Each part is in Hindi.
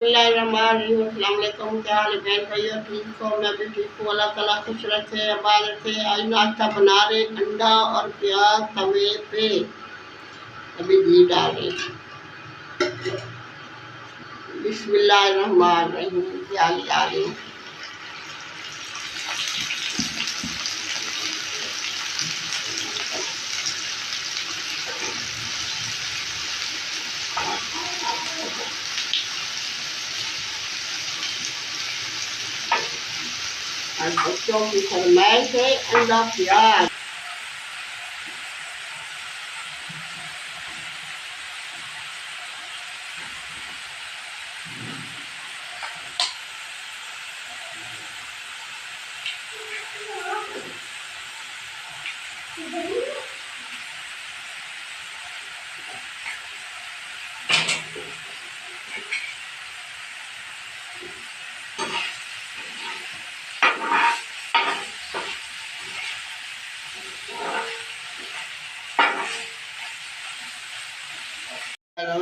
अस्सलामुअलैकुम, क्या हाल है बहन भाइयों? ठीक हो? मैं भी ठीक हूँ। अल्लाह ताला खुश रखे, आबाद रखे। आज नाश्ता बना रहे अंडा और प्याज तवे पे, अभी घी डाल रहे। बिस्मिल्लाहिर्रहमानिर्रहीम। प्याज डाले, और बच्चों की फरमाइश है अंडा प्याज।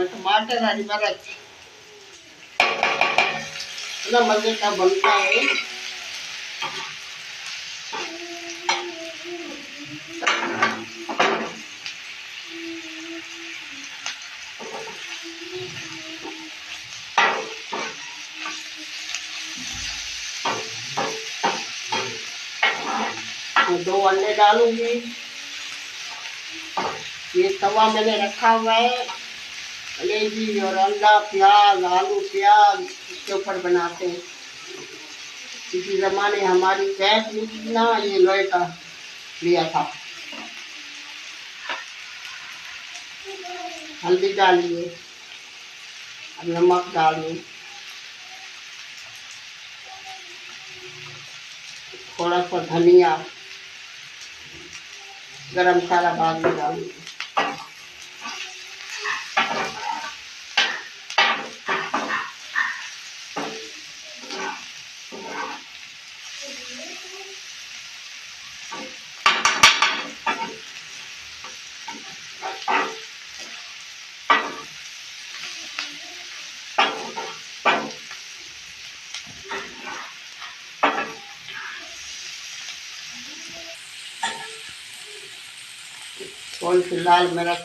टमाटर हरी मिर्च ना मजे का बनता है। दो अंडे डालूंगी। ये तवा मैंने रखा हुआ है, जलेबी और अंडा प्याज आलू प्याज इसके ऊपर बनाते हैं। किसी ज़माने हमारी गैस नहीं थी ना, ये लोहे का लिया था। हल्दी डालिए, अब नमक डालिए, थोड़ा सा धनिया, गरम मसाला बाद में डालिए। थोड़ी सी लाल मिर्च,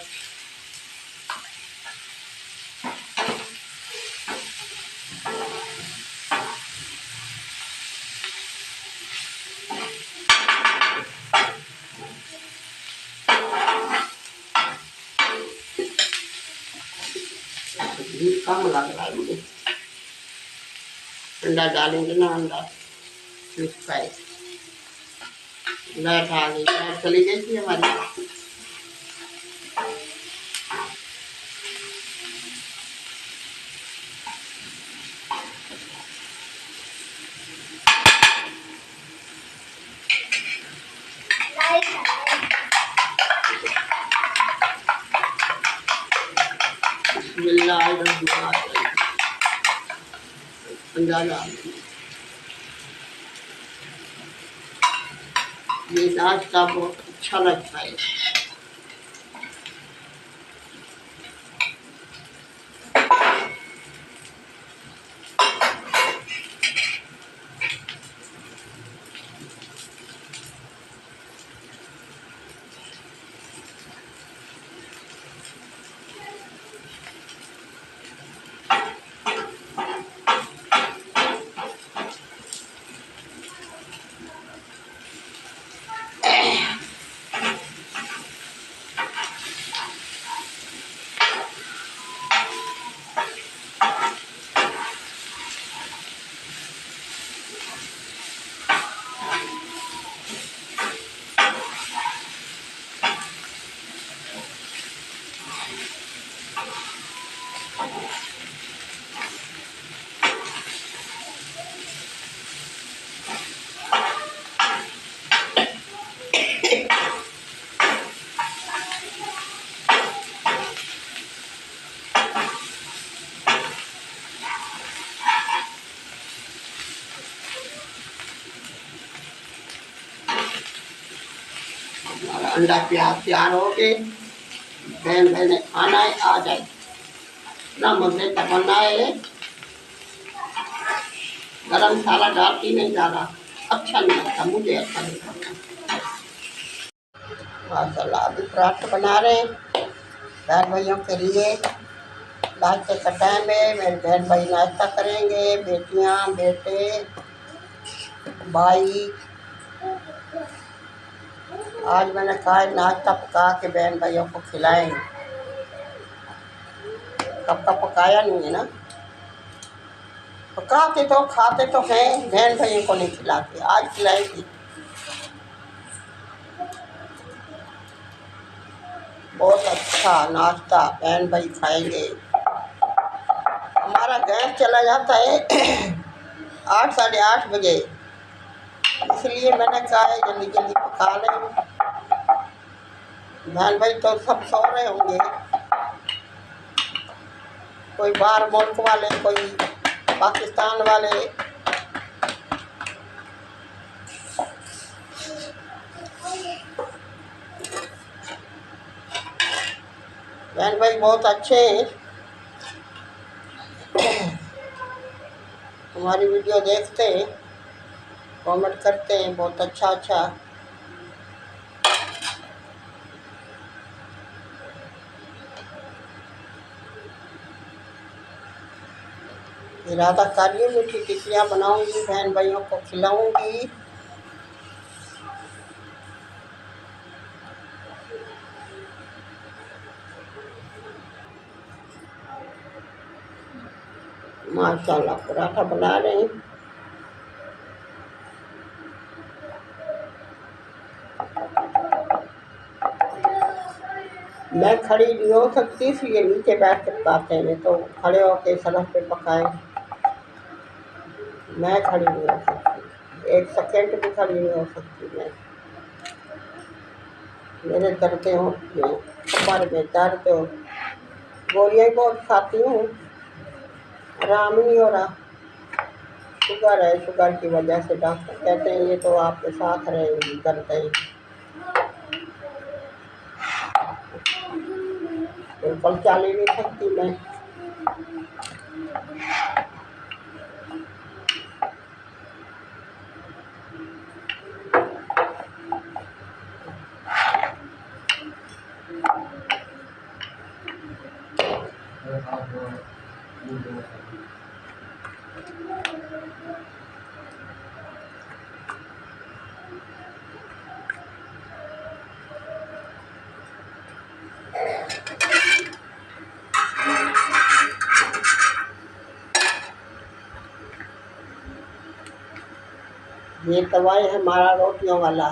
घी कम लग रहा है मुझे। अंडा डालेंगे ना, अंडा मिक्स फ्राई। लाइट आ गई, लाइट चली गई थी हमारी। अंडा डाल, ये नाश्ता बहुत अच्छा लगता है। अंडा प्याज तैयार हो गए। बहन बहने खाना है आ जाए ना, मजे का बना है। गरम मसाला डालती नहीं ज़्यादा, अच्छा नहीं लगता, मुझे अच्छा नहीं लगता। माशाल्लाह अभी पराठे बना रहे हैं बहन भाइयों के लिए। नाश्ते का टाइम है, मेरे बहन भाई नाश्ता करेंगे, बेटियां बेटे भाई। आज मैंने कहा नाश्ता पका के बहन भाइयों को खिलाएंगे, कब का पकाया नहीं है ना। पकाते तो खाते तो हैं, बहन भाइयों को नहीं खिलाते, आज खिलाएंगी। बहुत अच्छा नाश्ता बहन भाई खाएंगे। हमारा गैस चला जाता है 8 साढ़े 8 बजे, इसलिए मैंने कहा है जल्दी जल्दी पका लें। बहन भाई तो सब सो रहे होंगे, कोई बाहर मुल्क वाले, कोई पाकिस्तान वाले। बहन भाई बहुत अच्छे हैं, हमारी वीडियो देखते हैं, कमेंट करते हैं, बहुत अच्छा अच्छा। इरादा कर रही हूँ मीठी टिक्कियाँ बनाऊंगी, बहन भाइयों को खिलाऊंगी। माशाल्लाह पराठा बना रहे हैं। मैं खड़ी नहीं हो सकती, इसलिए नीचे बैठ कर पकाते हैं, तो खड़े होके सड़क पे पकाए। मैं खड़ी नहीं हो सकती, एक सेकेंड भी खड़ी नहीं हो सकती मैं, मेरे दर्द होती हैं, कमर में दर्द, गोलियाँ बहुत खाती हूँ, आराम नहीं हो रहा। शुगर है, शुगर की वजह से डॉक्टर कहते हैं ये तो आपके साथ रहेगी दर्द, बिल्कुल चल ही नहीं सकती मैं। ये तवा है हमारा रोटियों वाला,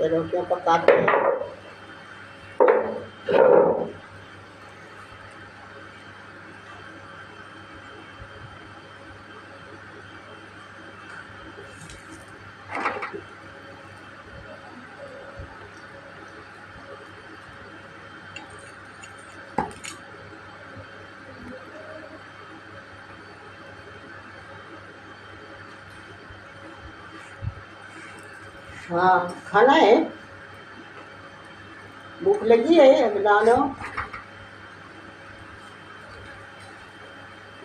ये रोटियां पकाते हैं। हाँ खाना है, भूख लगी है, बना लो।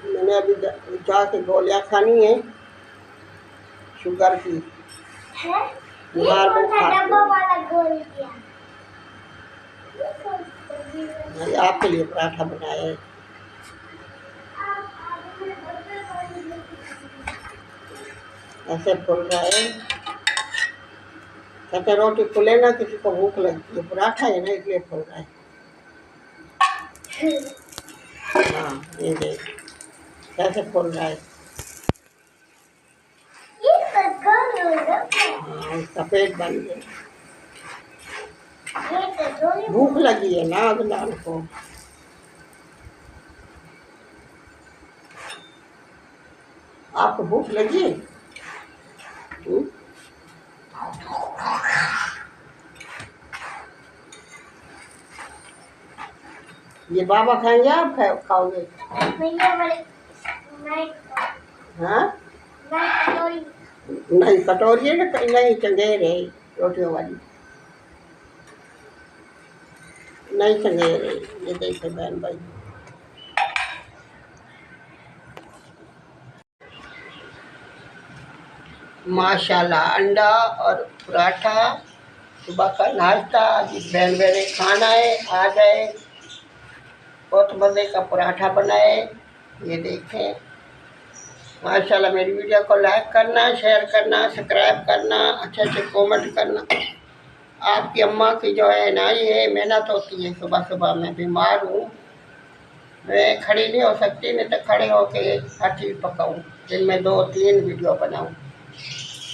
मैंने अभी जाके गोलियां खानी है शुगर की, आपके लिए पराठा बनाया है। ऐसे फूल रहा है, कहते रोटी फूले ना, किसी को भूख लगती है, पराठा है ना इसलिए फूल रहा है। हाँ ये देख कैसे फूल रहा है, हाँ उसका पेट बन गया। भूख लगी है ना अदनान को, आपको भूख लगी है? ये बाबा खाएंगे, आप खाओगे? हाँ नहीं कटोरी है ना, नहीं चंगेर है रोटियों वाली, नहीं चंगेर है। ये देखे बहन भाई माशाल्लाह अंडा और पराठा सुबह का नाश्ता। आज बहन बहने खाना है, आ जाए। बहुत मज़े का पराठा बनाए, ये देखें। माशाल्लाह मेरी वीडियो को लाइक करना, शेयर करना, सब्सक्राइब करना, अच्छे अच्छे कमेंट करना। आपकी अम्मा की जो है ना ये मेहनत होती है। सुबह सुबह मैं बीमार हूँ, मैं खड़ी नहीं हो सकती, नहीं तो खड़े होके हर चीज़ पकाऊँ, दिन में 2-3 वीडियो बनाऊँ।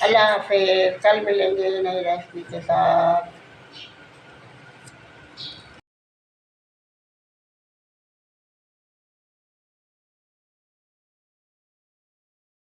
अल्लाह हाफ़िज़, कल मिलेंगे नई रेसिपी के साथ।